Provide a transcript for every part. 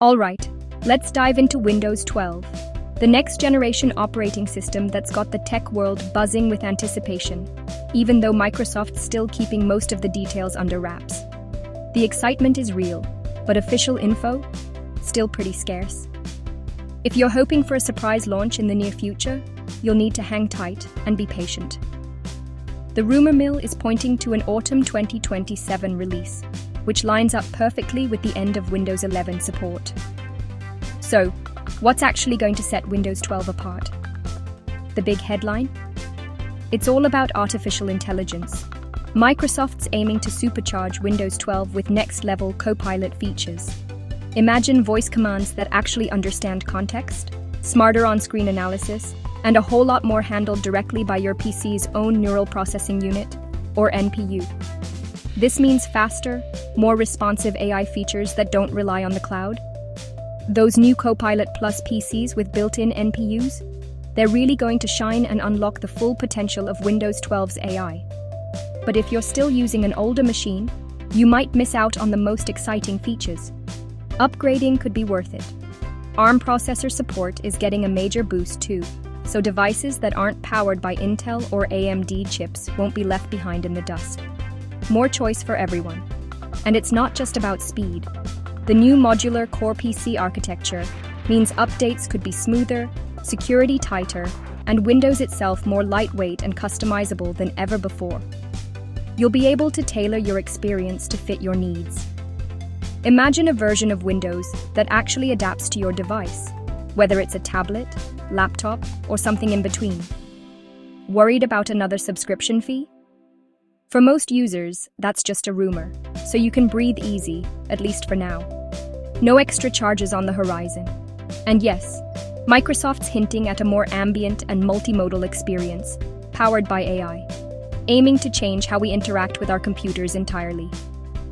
Alright, let's dive into Windows 12, the next generation operating system that's got the tech world buzzing with anticipation, even though Microsoft's still keeping most of the details under wraps. The excitement is real, but official info? Still pretty scarce. If you're hoping for a surprise launch in the near future, you'll need to hang tight and be patient. The rumor mill is pointing to an autumn 2027 release, which lines up perfectly with the end of Windows 11 support. So, what's actually going to set Windows 12 apart? The big headline? It's all about artificial intelligence. Microsoft's aiming to supercharge Windows 12 with next-level Copilot features. Imagine voice commands that actually understand context, smarter on-screen analysis, and a whole lot more handled directly by your PC's own neural processing unit, or NPU. This means faster, more responsive AI features that don't rely on the cloud. Those new Copilot Plus PCs with built-in NPUs, they're really going to shine and unlock the full potential of Windows 12's AI. But if you're still using an older machine, you might miss out on the most exciting features. Upgrading could be worth it. ARM processor support is getting a major boost too, so devices that aren't powered by Intel or AMD chips won't be left behind in the dust. More choice for everyone. And it's not just about speed. The new modular Core PC architecture means updates could be smoother, security tighter, and Windows itself more lightweight and customizable than ever before. You'll be able to tailor your experience to fit your needs. Imagine a version of Windows that actually adapts to your device, whether it's a tablet, laptop, or something in between. Worried about another subscription fee? For most users, that's just a rumor, so you can breathe easy, at least for now. No extra charges on the horizon. And yes, Microsoft's hinting at a more ambient and multimodal experience, powered by AI, aiming to change how we interact with our computers entirely.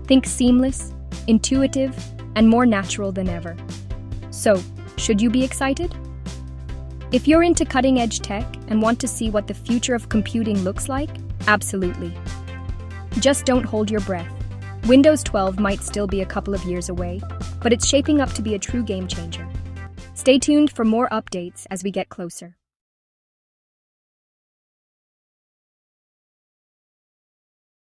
Think seamless, intuitive, and more natural than ever. So, should you be excited? If you're into cutting-edge tech and want to see what the future of computing looks like, absolutely. Just don't hold your breath. Windows 12 might still be a couple of years away, but it's shaping up to be a true game changer. Stay tuned for more updates as we get closer.